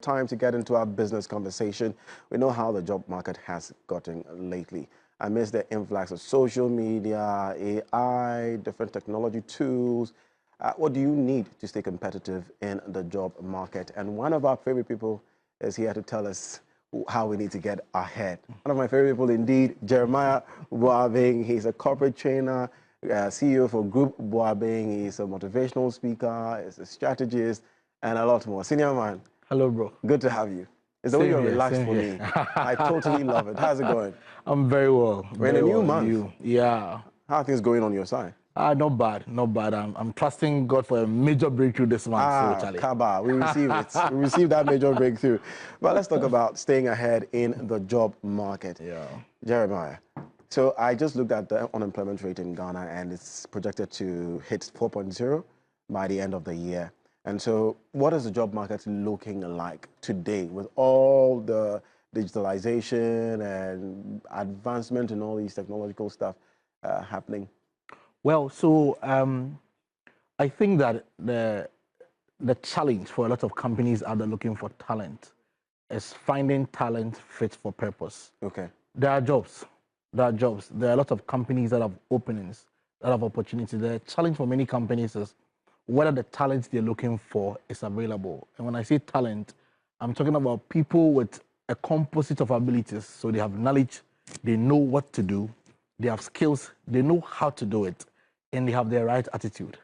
Time to get into our business conversation. We know how the job market has gotten lately. Amidst the influx of social media, AI, different technology tools, what do you need to stay competitive in the job market? And one of our favorite people is here to tell us how we need to get ahead. One of my favorite people indeed, Jeremiah Boabing. He's a corporate trainer, CEO for Group Boabing. He's a motivational speaker, he's a strategist, and a lot more. Senior man. Hello, bro. Good to have you. It's the way you're relaxed for me. I totally love it. How's it going? I'm very well. We're in a new month. Yeah. How are things going on your side? Not bad, not bad. I'm trusting God for a major breakthrough this month. So, Kaba, we receive it. We received that major breakthrough. But let's talk about staying ahead in the job market. Yeah. Jeremiah, so I just looked at the unemployment rate in Ghana, and it's projected to hit 4.0 by the end of the year. And so what is the job market looking like today with all the digitalization and advancement and all these technological stuff happening? Well, so I think that the challenge for a lot of companies out there looking for talent is finding talent fit for purpose. Okay. There are jobs. There are jobs. There are a lot of companies that have openings, that have opportunity. The challenge for many companies is whether the talent they're looking for is available. And when I say talent, I'm talking about people with a composite of abilities. So they have knowledge, they know what to do, they have skills, they know how to do it, and they have the right attitude.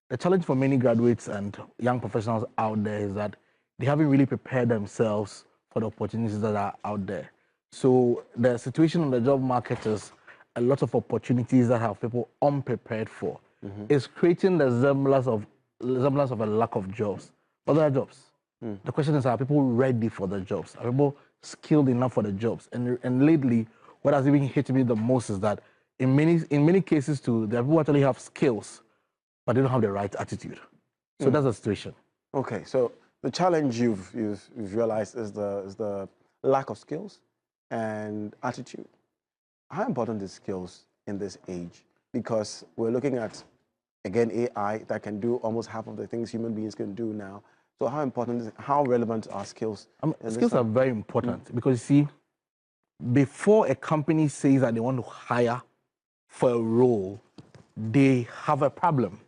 The challenge for many graduates and young professionals out there is that they haven't really prepared themselves for the opportunities that are out there. So the situation on the job market is a lot of opportunities that have people unprepared for. It's creating the semblance of a lack of jobs. But there are jobs. The question is, are people ready for the jobs? Are people skilled enough for the jobs? And lately, what has even hit me the most is that in many cases too, there are people who actually have skills, but they don't have the right attitude. So that's the situation. Okay, so the challenge you've realized is the lack of skills and attitude. How important is skills in this age? Because we're looking at, again, AI that can do almost half of the things human beings can do now. So how important is it? How relevant are skills? Skills are very important because, you see, before a company says that they want to hire for a role, they have a problem.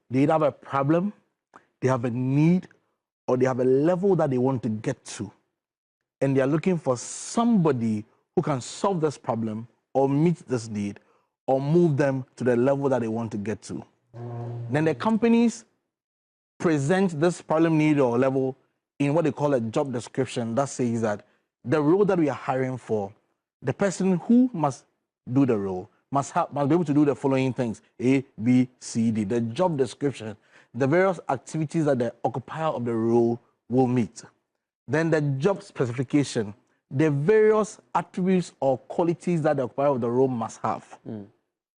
They either have a problem, they have a need, or they have a level that they want to get to. And they are looking for somebody who can solve this problem or meet this need or move them to the level that they want to get to. Then the companies present this problem, need, or level in what they call a job description that says that the role that we are hiring for, the person who must do the role must be able to do the following things: A, B, C, D. The job description, the various activities that the occupier of the role will meet. Then the job specification, the various attributes or qualities that the occupier of the role must have.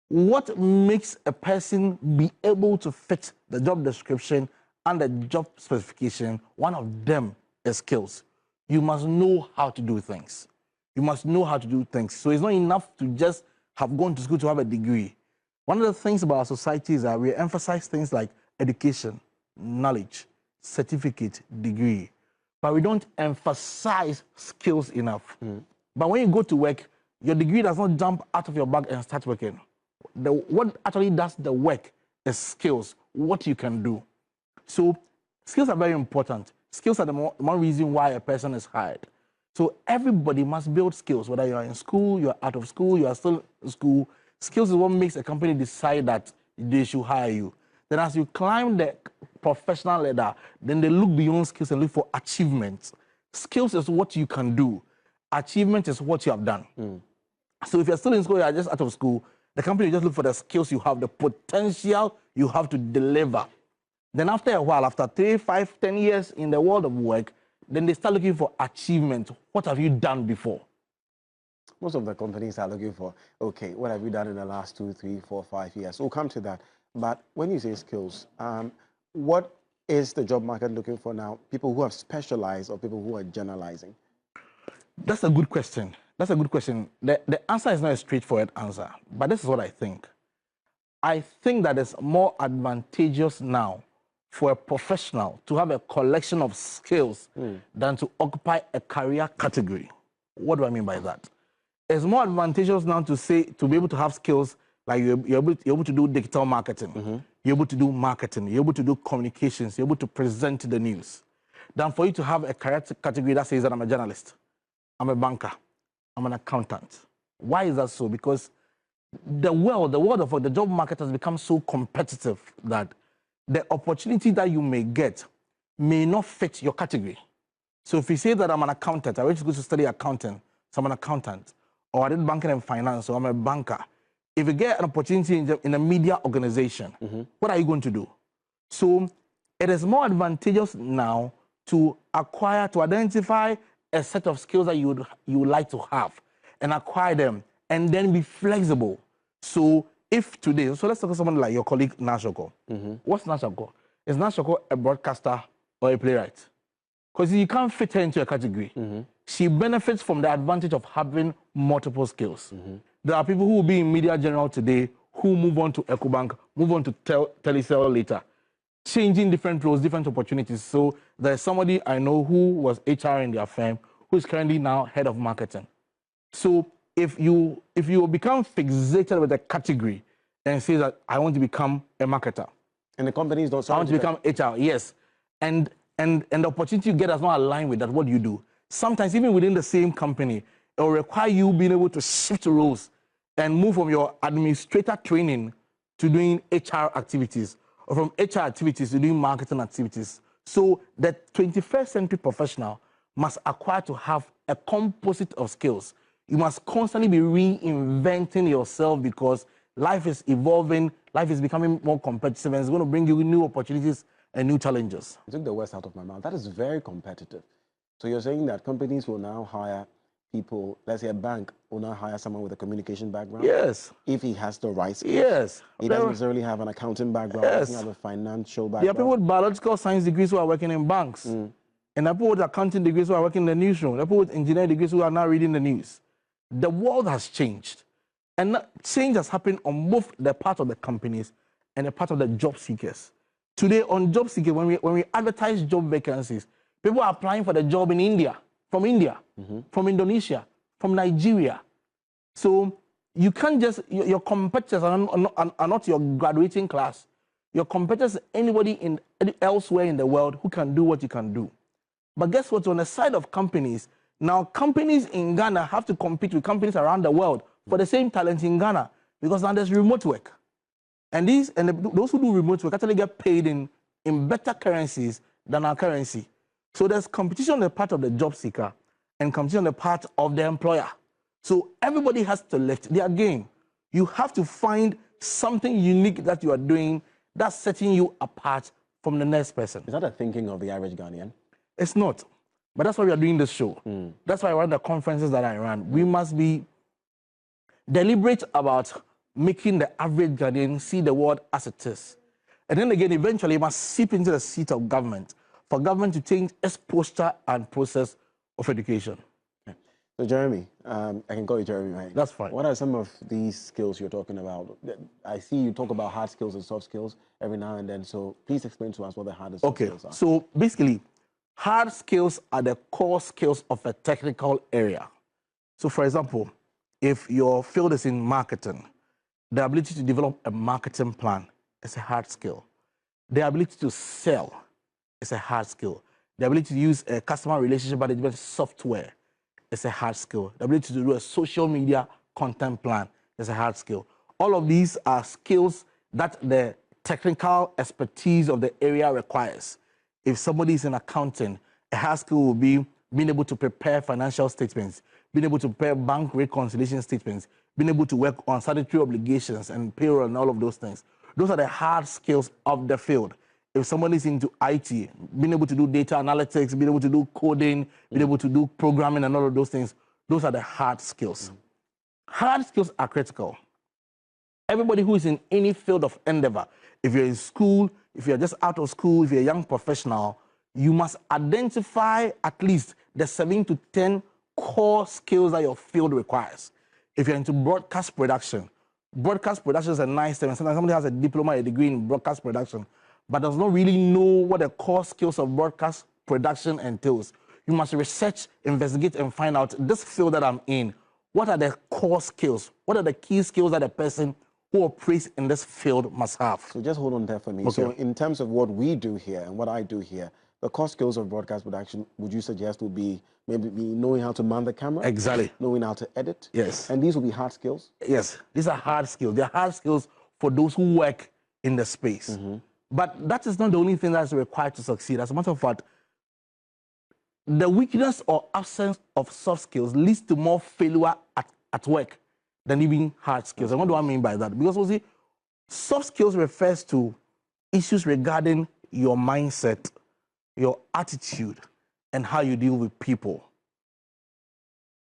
What makes a person be able to fit the job description and the job specification? One of them is skills. You must know how to do things. You must know how to do things. So it's not enough to just have gone to school to have a degree. One of the things about our society is that we emphasize things like education, knowledge, certificate, degree, but we don't emphasize skills enough. But when you go to work, your degree does not jump out of your bag and start working. What actually does the work is skills, what you can do. So skills are very important. Skills are the one reason why a person is hired. So everybody must build skills, whether you're in school, you're out of school, you are still in school. Skills is what makes a company decide that they should hire you. Then as you climb the professional ladder, then they look beyond skills and look for achievements. Skills is what you can do. Achievement is what you have done. So if you're still in school, you're just out of school, the company just look for the skills you have, the potential you have to deliver. Then after a while, after 3, 5, 10 years in the world of work, then they start looking for achievement. What have you done before? Most of the companies are looking for, okay, what have you done in the last 2, 3, 4, 5 years? We'll come to that. But when you say skills, what is the job market looking for now? People who have specialized or people who are generalizing? That's a good question. That's a good question. The answer is not a straightforward answer, but this is what I think. I think that it's more advantageous now for a professional to have a collection of skills than to occupy a career category. What do I mean by that? It's more advantageous now to be able to have skills like you're able to do digital marketing, you're able to do marketing, you're able to do communications, you're able to present the news, than for you to have a career category that says that I'm a journalist, I'm a banker, I'm an accountant. Why is that so? Because the world of the job market has become so competitive that the opportunity that you may get may not fit your category. So if you say that I'm an accountant, I went to go to study accounting, so I'm an accountant, or I did banking and finance, so I'm a banker. If you get an opportunity in a media organization, what are you going to do? So it is more advantageous now to identify a set of skills that you would like to have and acquire them and then be flexible. So if today, so let's talk to someone like your colleague Nashoko. What's Nashoko? Is Nashoko a broadcaster or a playwright? Because you can't fit her into a category. She benefits from the advantage of having multiple skills. There are people who will be in media general today who move on to Ecobank, move on to Telecel later, changing different roles, different opportunities. So there's somebody I know who was HR in their firm who is currently now head of marketing. So if you become fixated with a category and say that I want to become a marketer, and the companies don't. I want to become HR, yes, and the opportunity you get does not align with that, what do you do? Sometimes even within the same company, it will require you being able to shift roles and move from your administrator training to doing HR activities, or from HR activities to doing marketing activities. So the 21st century professional must acquire to have a composite of skills. You must constantly be reinventing yourself because life is evolving, life is becoming more competitive, and it's going to bring you new opportunities and new challenges. You took the words out of my mouth. That is very competitive. So you're saying that companies will now hire people, let's say a bank will now hire someone with a communication background? Yes. If he has the right skills? Yes. He doesn't necessarily have an accounting background, yes. doesn't have a financial background. There are people with biological science degrees who are working in banks. And there are people with accounting degrees who are working in the newsroom. There are people with engineering degrees who are now reading the news. The world has changed. And change has happened on both the part of the companies and the part of the job seekers. Today, on job seekers, when we advertise job vacancies, people are applying for the job in India, from Indonesia, from Nigeria. So you can't just, your competitors are not your graduating class. Your competitors are anybody elsewhere in the world who can do what you can do. But guess what? On the side of companies, now companies in Ghana have to compete with companies around the world for the same talent in Ghana because now there's remote work. And those who do remote work actually get paid in better currencies than our currency. So there's competition on the part of the job seeker and competition on the part of the employer. So everybody has to lift their game. You have to find something unique that you are doing that's setting you apart from the next person. Is that a thinking of the average Ghanaian? It's not. But that's why we are doing this show. That's why I run the conferences that I run. We must be deliberate about making the average Ghanaian see the world as it is. And then again, eventually, it must seep into the seat of government for government to change its posture and process of education. Okay. So, Jeremy, I can call you Jeremy, right? That's fine. What are some of these skills you're talking about? I see you talk about hard skills and soft skills every now and then. So, please explain to us what the hard and soft skills are. So, basically, hard skills are the core skills of a technical area. So, for example, if your field is in marketing, the ability to develop a marketing plan is a hard skill. The ability to sell is a hard skill. The ability to use a customer relationship management software is a hard skill. The ability to do a social media content plan is a hard skill. All of these are skills that the technical expertise of the area requires. If somebody is in accounting, a hard skill will be being able to prepare financial statements, being able to prepare bank reconciliation statements, being able to work on statutory obligations and payroll and all of those things. Those are the hard skills of the field. If somebody is into IT, being able to do data analytics, being able to do coding, being able to do programming and all of those things, those are the hard skills. Hard skills are critical. Everybody who is in any field of endeavor, if you're in school, if you're just out of school, if you're a young professional, you must identify at least the 7 to 10 core skills that your field requires. If you're into broadcast production is a nice thing. Sometimes somebody has a diploma, a degree in broadcast production. but does not really know what the core skills of broadcast production entails. You must research, investigate, and find out this field that I'm in. What are the core skills? What are the key skills that a person who operates in this field must have? So just hold on there for me. Okay. So in terms of what we do here and what I do here, the core skills of broadcast production, would you suggest would be maybe knowing how to man the camera? Exactly. Knowing how to edit? Yes. And these will be hard skills? Yes, these are hard skills. They're hard skills for those who work in the space. But that is not the only thing that's required to succeed. As a matter of fact, the weakness or absence of soft skills leads to more failure at work than even hard skills. And what do I mean by that? Because we see, soft skills refers to issues regarding your mindset, your attitude, and how you deal with people.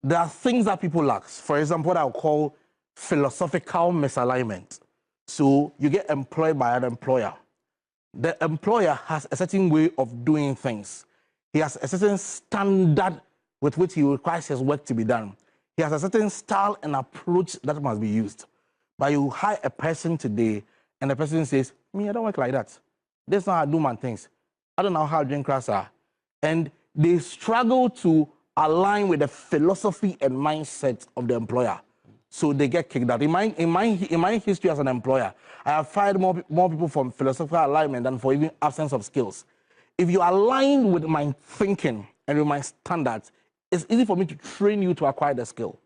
There are things that people lack. For example, what I'll call philosophical misalignment. So you get employed by an employer. The employer has a certain way of doing things. He has a certain standard with which he requires his work to be done. He has a certain style and approach that must be used. But you hire a person today, and the person says, me, I don't work like that. This is not how I do my things. I don't know how drink crafts are. And they struggle to align with the philosophy and mindset of the employer. So they get kicked out. In my history as an employer, I have fired more people from philosophical alignment than for even absence of skills. If you align with my thinking and with my standards, it's easy for me to train you to acquire the skill.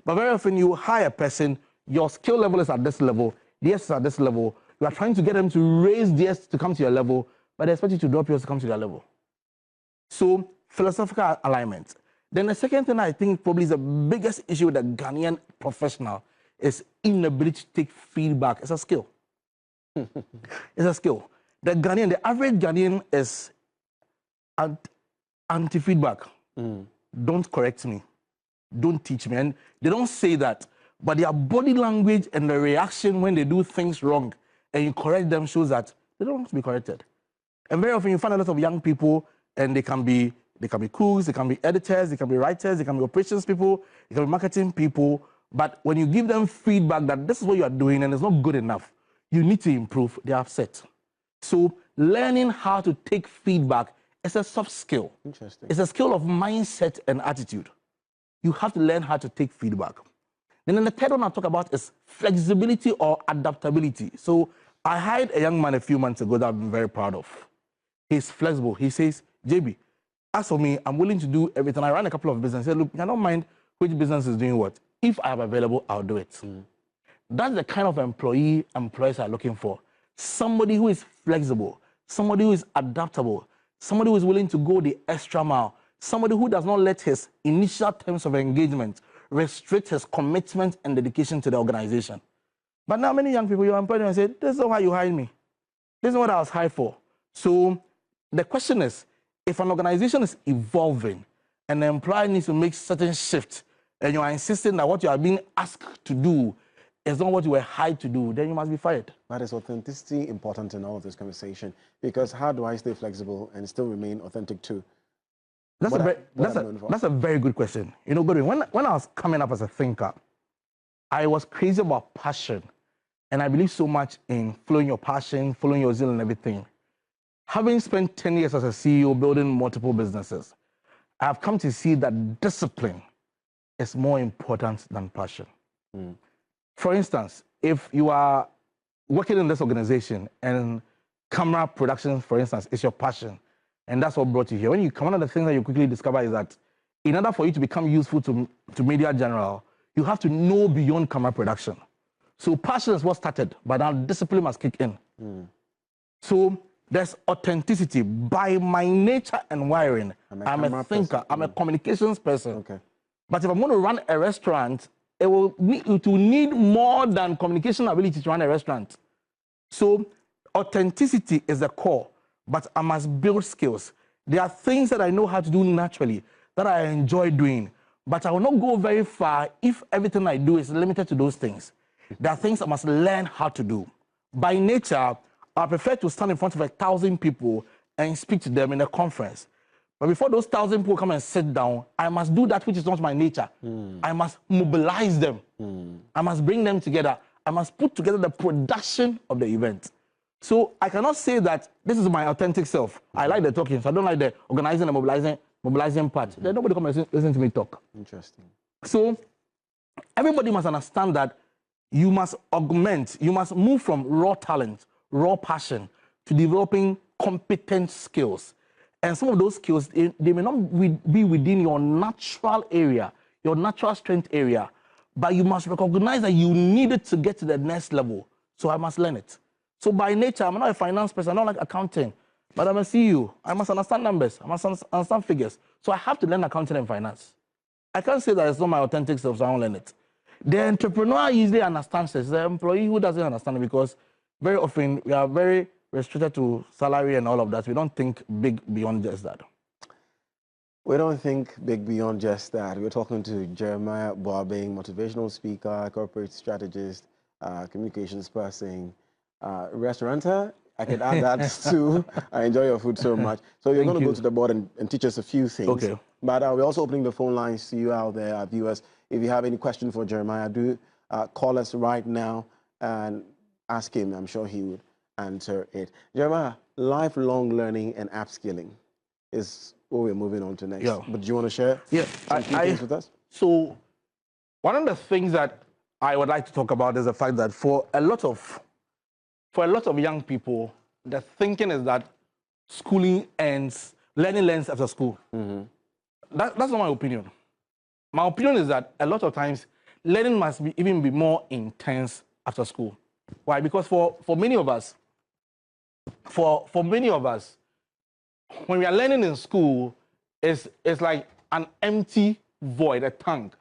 But very often you hire a person, your skill level is at this level, theirs is at this level. You are trying to get them to raise theirs to come to your level, but they expect you to drop yours to come to their level. So philosophical alignment. Then the second thing I think probably is the biggest issue with the Ghanaian professional is inability to take feedback. It's a skill. It's a skill. The average Ghanaian is anti-feedback. Don't correct me. Don't teach me. And they don't say that, but their body language and the reaction when they do things wrong and you correct them shows that they don't want to be corrected. And very often you find a lot of young people, and they can be cooks, they can be editors, they can be writers, they can be operations people, they can be marketing people. But when you give them feedback that this is what you are doing and it's not good enough, you need to improve, they are upset. So learning how to take feedback is a soft skill. Interesting. It's a skill of mindset and attitude. You have to learn how to take feedback. Then the third one I'll talk about is flexibility or adaptability. So I hired a young man a few months ago that I'm very proud of. He's flexible. He says, JB, as for me, I'm willing to do everything. I run a couple of businesses. I said, look, I don't mind which business is doing what. If I am available, I'll do it. That's the kind of employee employers are looking for. Somebody who is flexible, somebody who is adaptable, somebody who is willing to go the extra mile, somebody who does not let his initial terms of engagement restrict his commitment and dedication to the organization. But now many young people, you employ them and say, this is not why you hired me. This is what I was hired for. So the question is, if an organization is evolving and the employer needs to make certain shifts, and you are insisting that what you are being asked to do is not what you were hired to do, then you must be fired. That is authenticity important in all of this conversation, because how do I stay flexible and still remain authentic too? That's a very good question. You know, Godwin, when I was coming up as a thinker, I was crazy about passion. And I believe so much in following your passion, following your zeal and everything. Having spent 10 years as a CEO building multiple businesses, I have come to see that discipline is more important than passion. For instance, if you are working in this organization and camera production, for instance, is your passion, and that's what brought you here. When you come, one of the things that you quickly discover is that in order for you to become useful to media general, you have to know beyond camera production. So passion is what started, but now discipline must kick in. So there's authenticity. By my nature and wiring, I'm a thinker, I'm a communications person. Okay. But if I'm going to run a restaurant, it will need more than communication ability to run a restaurant. So authenticity is the core, but I must build skills. There are things that I know how to do naturally, that I enjoy doing, but I will not go very far if everything I do is limited to those things. There are things I must learn how to do. By nature, I prefer to stand in front of 1,000 people and speak to them in a conference. But before those 1,000 people come and sit down, I must do that which is not my nature. I must mobilize them. I must bring them together. I must put together the production of the event. So I cannot say that this is my authentic self. I like the talking, so I don't like the organizing and mobilizing part. Then nobody come and listen to me talk. Interesting. So everybody must understand that you must augment, you must move from raw talent, raw passion to developing competent skills. And some of those skills, they may not be within your natural area, your natural strength area, but you must recognize that you need it to get to the next level. So I must learn it. So by nature, I'm not a finance person, I don't like accounting, but I'm a CEO. I must understand numbers, I must understand figures. So I have to learn accounting and finance. I can't say that it's not my authentic self, so I won't learn it. The entrepreneur usually understands this. The employee who doesn't understand it, because very often we are very restricted to salary and all of that. We don't think big beyond just that. We don't think big beyond just that. We're talking to Jeremiah Boabeng, motivational speaker, corporate strategist, communications person, restaurateur. I can add that too. I enjoy your food so much. So you're going to go to the board and teach us a few things. Okay. But we're also opening the phone lines to you out there, our viewers. If you have any question for Jeremiah, do call us right now and ask him. I'm sure he would answer it. Jeremiah, lifelong learning and upskilling is what we're moving on to next. Yeah. But do you want to share some key things with us? So one of the things that I would like to talk about is the fact that for a lot of young people, the thinking is that schooling ends, learning ends after school. Mm-hmm. That's not my opinion. My opinion is that a lot of times learning must even be more intense after school. Why? Because for many of us, when we are learning in school, it's like an empty void, a tank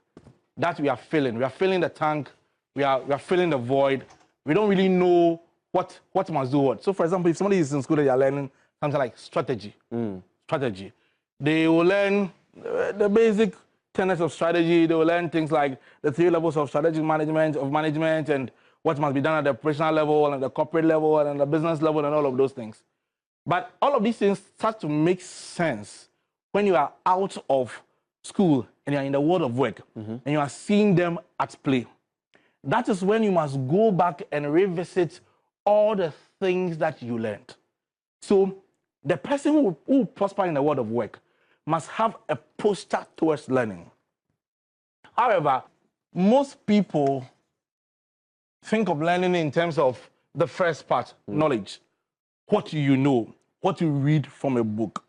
that we are filling. We are filling the tank. We are filling the void. We don't really know what must do what. So, for example, if somebody is in school, they are learning something like strategy. Strategy. They will learn the basic tenets of strategy. They will learn things like the 3 levels of strategic management, and what must be done at the operational level, and the corporate level, and the business level, and all of those things. But all of these things start to make sense when you are out of school and you are in the world of work, and you are seeing them at play. That is when you must go back and revisit all the things that you learned. So the person who will prosper in the world of work must have a posture towards learning. However, most people think of learning in terms of the first part, knowledge. What you know, what you read from a book,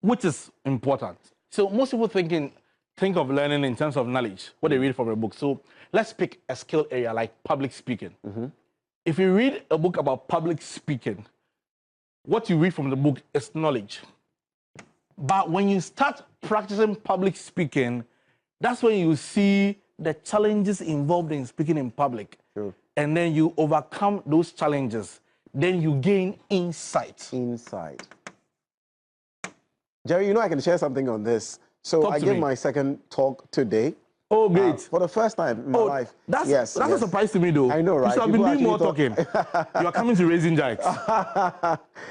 which is important. So most people think of learning in terms of knowledge, what they read from a book. So let's pick a skill area like public speaking. If you read a book about public speaking, what you read from the book is knowledge. But when you start practicing public speaking, that's when you see the challenges involved in speaking in public. Sure. And then you overcome those challenges. Then you gain insight. Insight. Jerry, you know I can share something on this. So I gave my second talk today. Oh, great. For the first time in my life. That's a surprise to me, though. I know, right? You should have been doing more talking. You are coming to Raising Giants.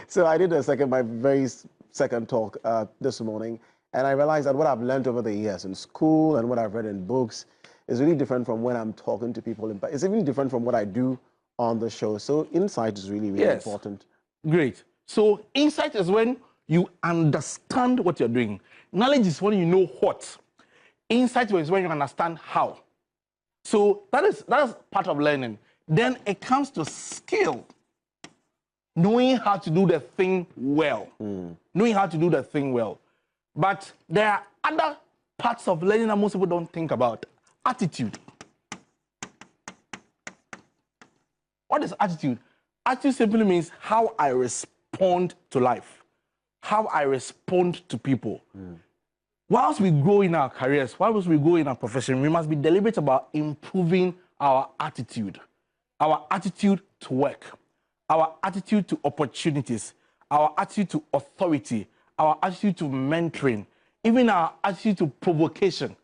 So I did my very second talk this morning, and I realized that what I've learned over the years in school and what I've read in books is really different from when I'm talking to people. It's even different from what I do on the show. So insight is really, really important. Great. So insight is when you understand what you're doing. Knowledge is when you know what. Insight is when you understand how. So that's part of learning. Then it comes to skill. Knowing how to do the thing well. Knowing how to do the thing well. But there are other parts of learning that most people don't think about. Attitude. What is attitude? Attitude simply means how I respond to life, how I respond to people. Whilst we grow in our careers, whilst we grow in our profession, we must be deliberate about improving our attitude to work, our attitude to opportunities, our attitude to authority, our attitude to mentoring, even our attitude to provocation.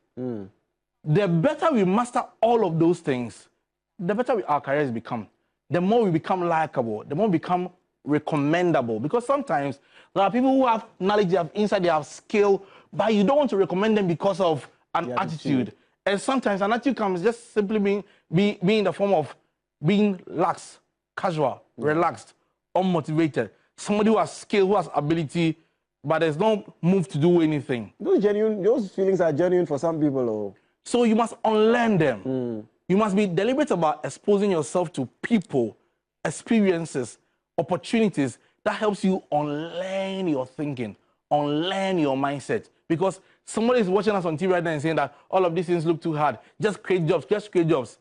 The better we master all of those things, the better our careers become. The more we become likable, the more we become recommendable. Because sometimes there are people who have knowledge, they have insight, they have skill, but you don't want to recommend them because of an attitude. And sometimes an attitude comes just simply being in the form of being lax, casual, relaxed, unmotivated. Somebody who has skill, who has ability, but there's no move to do anything. Those feelings are genuine for some people. Oh. So you must unlearn them. You must be deliberate about exposing yourself to people, experiences, opportunities that helps you unlearn your thinking, unlearn your mindset. Because somebody is watching us on TV right now and saying that all of these things look too hard. Just create jobs, just create jobs.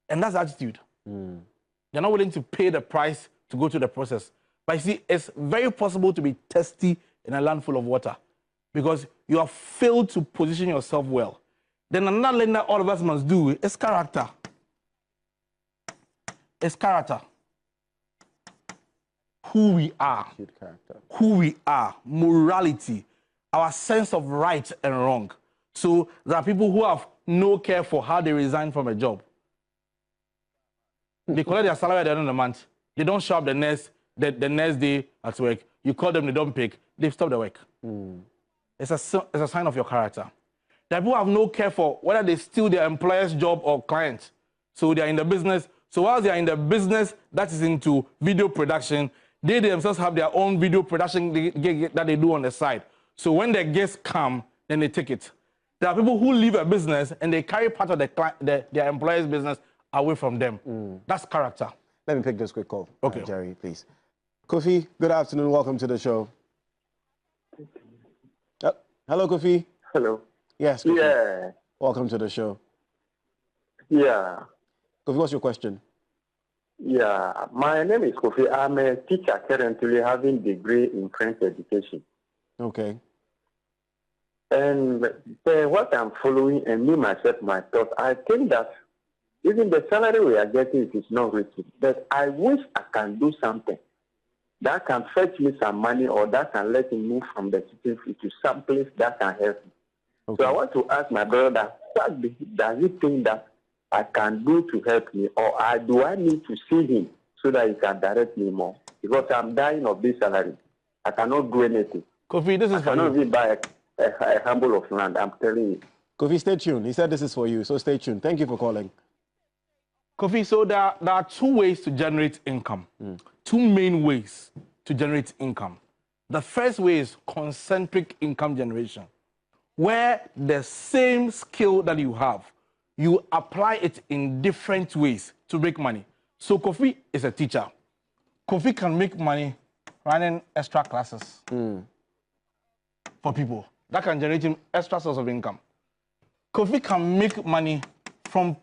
And that's attitude. They're not willing to pay the price to go through the process. But you see, it's very possible to be thirsty in a land full of water because you have failed to position yourself well. Then another thing that all of us must do is character. It's character. Who we are. Good character. Who we are. Morality. Our sense of right and wrong. So there are people who have no care for how they resign from a job. They collect their salary at the end of the month. They don't show up the next day at work. You call them, they don't pick. They've stopped the work. It's a sign of your character. There are people who have no care for whether they steal their employer's job or client. So they're in the business. So while they're in the business that is into video production, they themselves have their own video production that they do on the side. So when the guests come, then they take it. There are people who leave a business and they carry part of their employer's business away from them. That's character. Let me pick this quick call. Okay. Jerry, please. Kofi, good afternoon. Welcome to the show. Hello, Kofi. Hello. Yes, Kofi. Yeah. Welcome to the show. Yeah. Kofi, what's your question? Yeah. My name is Kofi. I'm a teacher currently having degree in French education. Okay. And what I'm following and me myself, my thought, I think that even the salary we are getting is not rich. But I wish I can do something that can fetch me some money or that can let me move from the teaching field to some place that can help me. Okay. So I want to ask my brother, what does he think that I can do to help me, or do I need to see him so that he can direct me more? Because I'm dying of this salary. I cannot do anything. Kofi, this is for you. I cannot even buy a humble of land, I'm telling you. Kofi, stay tuned. He said this is for you, so stay tuned. Thank you for calling. Kofi, so there are two ways to generate income. Two main ways to generate income. The first way is concentric income generation, where the same skill that you have, you apply it in different ways to make money. So Kofi is a teacher. Kofi can make money running extra classes for people. That can generate him extra source of income. Kofi can make money from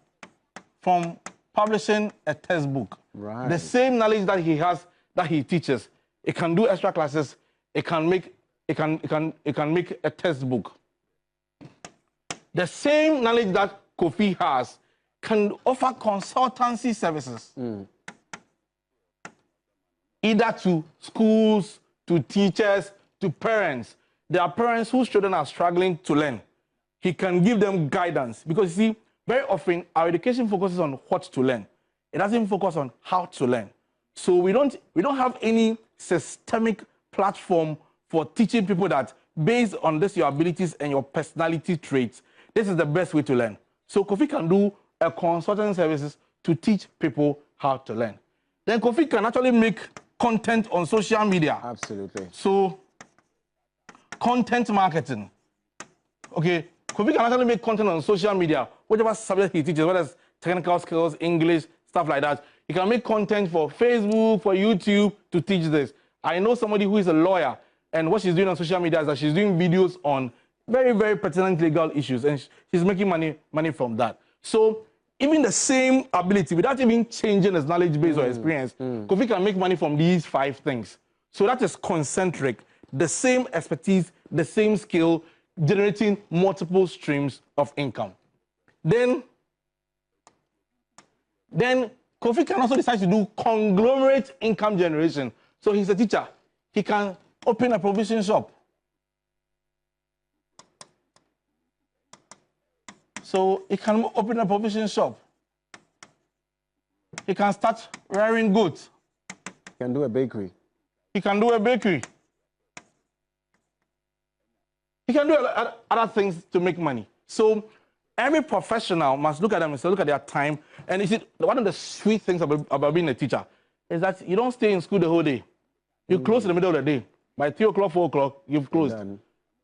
publishing a textbook. Right. The same knowledge that he has, that he teaches, it can do extra classes. It can make a textbook. The same knowledge that Kofi has can offer consultancy services, either to schools, to teachers, to parents. There are parents whose children are struggling to learn. He can give them guidance because, you see, very often our education focuses on what to learn. It doesn't focus on how to learn. So we don't have any systemic platform for teaching people that based on this, your abilities and your personality traits, this is the best way to learn. So Kofi can do a consulting services to teach people how to learn. Then Kofi can actually make content on social media. Absolutely. So content marketing. Okay, Kofi can actually make content on social media, whatever subject he teaches, whether it's technical skills, English, stuff like that. He can make content for Facebook, for YouTube to teach this. I know somebody who is a lawyer, and what she's doing on social media is that she's doing videos on very, very pertinent legal issues, and she's making money from that. So even the same ability, without even changing his knowledge base or experience, Kofi can make money from these 5 things. So that is concentric, the same expertise, the same skill, generating multiple streams of income. Then Kofi can also decide to do conglomerate income generation. So he's a teacher. He can open a provision shop. So he can open a provision shop. He can start rearing goats. He can do a bakery. He can do a bakery. He can do other things to make money. So every professional must look at them and look at their time. And you see, one of the sweet things about being a teacher is that you don't stay in school the whole day. You close in the middle of the day. By 3 o'clock, 4 o'clock, you've closed.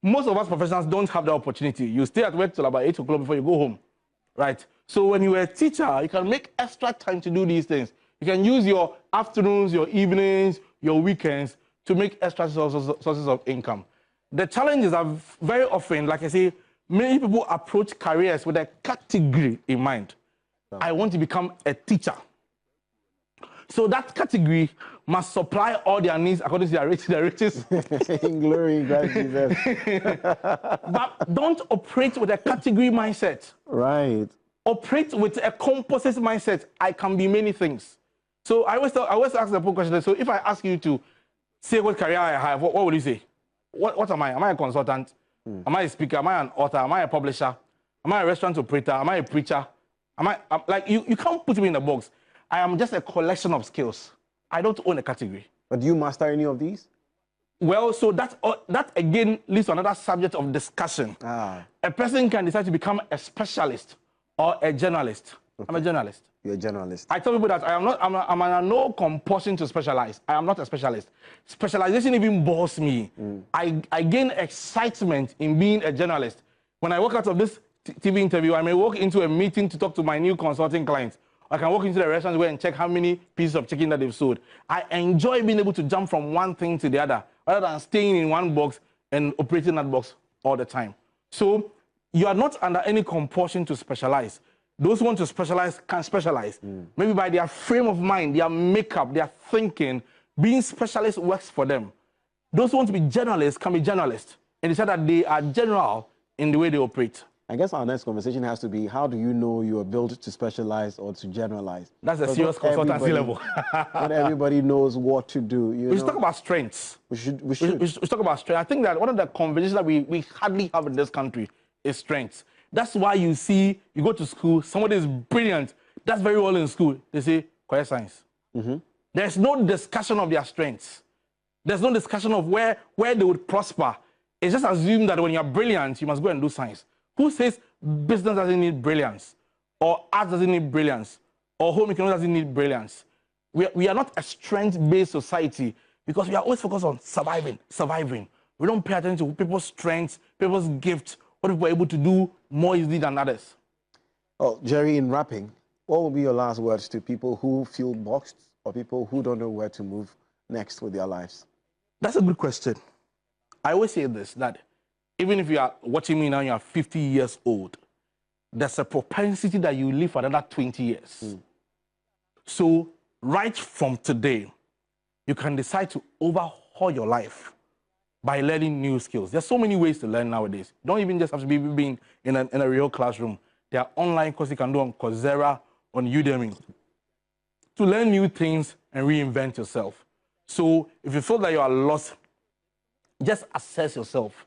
Most of us professionals don't have the opportunity. You stay at work till about 8 o'clock before you go home, right? So when you're a teacher, you can make extra time to do these things. You can use your afternoons, your evenings, your weekends to make extra sources of income. The challenges are very often, like I say, many people approach careers with a category in mind. I want to become a teacher. So that category must supply all their needs according to their riches. In glory, Christ Jesus. But don't operate with a category mindset. Right. Operate with a composite mindset. I can be many things. So I always ask the question. So if I ask you to say what career I have, what would you say? What am I? Am I a consultant? Am I a speaker? Am I an author? Am I a publisher? Am I a restaurant operator? Am I a preacher? Like you can't put me in a box. I am just a collection of skills. I don't own a category. But do you master any of these? Well, so that again leads to another subject of discussion. A person can decide to become a specialist or a journalist. Okay. I'm a journalist. You're a journalist. I tell people that I'm under no compulsion to specialize. I am not a specialist. Specialization even bores me. I gain excitement in being a journalist. When I walk out of this TV interview, I may walk into a meeting to talk to my new consulting clients. I can walk into the restaurant and check how many pieces of chicken that they've sold. I enjoy being able to jump from one thing to the other, rather than staying in one box and operating that box all the time. So you are not under any compulsion to specialize. Those who want to specialize can specialize. Maybe by their frame of mind, their makeup, their thinking, being specialist works for them. Those who want to be journalists can be journalists and decide that they are general in the way they operate. I guess our next conversation has to be, how do you know you are built to specialize or to generalize? That's a serious consultancy level. Not everybody knows what to do. We should talk about strengths. We should talk about strengths. I think that one of the conversations that we hardly have in this country is strengths. That's why you see, you go to school, somebody is brilliant, that's very well in school. They say, career science. There's no discussion of their strengths. There's no discussion of where they would prosper. It's just assumed that when you're brilliant, you must go and do science. Who says business doesn't need brilliance? Or art doesn't need brilliance? Or home economics doesn't need brilliance? We are not a strength-based society because we are always focused on surviving. We don't pay attention to people's strengths, people's gifts, what people are able to do more easily than others. Oh, Jerry, in wrapping, what will be your last words to people who feel boxed or people who don't know where to move next with their lives? That's a good question. I always say this, that even if you are watching me now, you are 50 years old, there's a propensity that you live for another 20 years. So right from today, you can decide to overhaul your life by learning new skills. There's so many ways to learn nowadays. You don't even just have to be being in a real classroom. There are online courses you can do on Coursera, on Udemy, to learn new things and reinvent yourself. So if you feel that you are lost, just assess yourself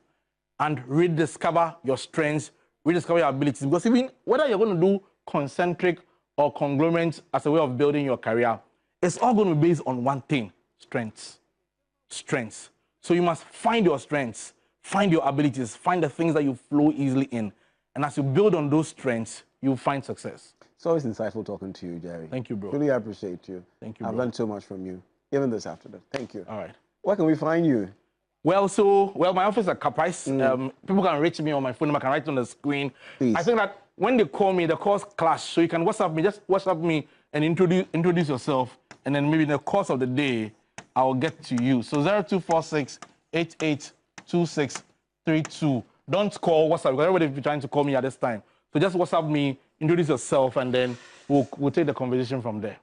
and rediscover your strengths, rediscover your abilities. Because even whether you're going to do concentric or conglomerate as a way of building your career, it's all going to be based on one thing: strengths. Strengths. So you must find your strengths, find your abilities, find the things that you flow easily in. And as you build on those strengths, you'll find success. It's always insightful talking to you, Jerry. Thank you, bro. Really appreciate you. Thank you, I've bro. learned so much from you, even this afternoon. Thank you. All right. Where can we find you? Well, my office at Caprice. People can reach me on my phone number. I can write it on the screen. Please. I think that when they call me, the calls clash. So you can WhatsApp me. Just WhatsApp me and introduce yourself. And then maybe in the course of the day, I will get to you. So 0246-882632. Don't call WhatsApp because everybody will be trying to call me at this time. So just WhatsApp me, introduce yourself, and then we'll take the conversation from there.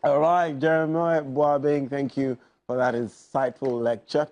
All right, Jeremiah Boabeng, thank you for that insightful lecture.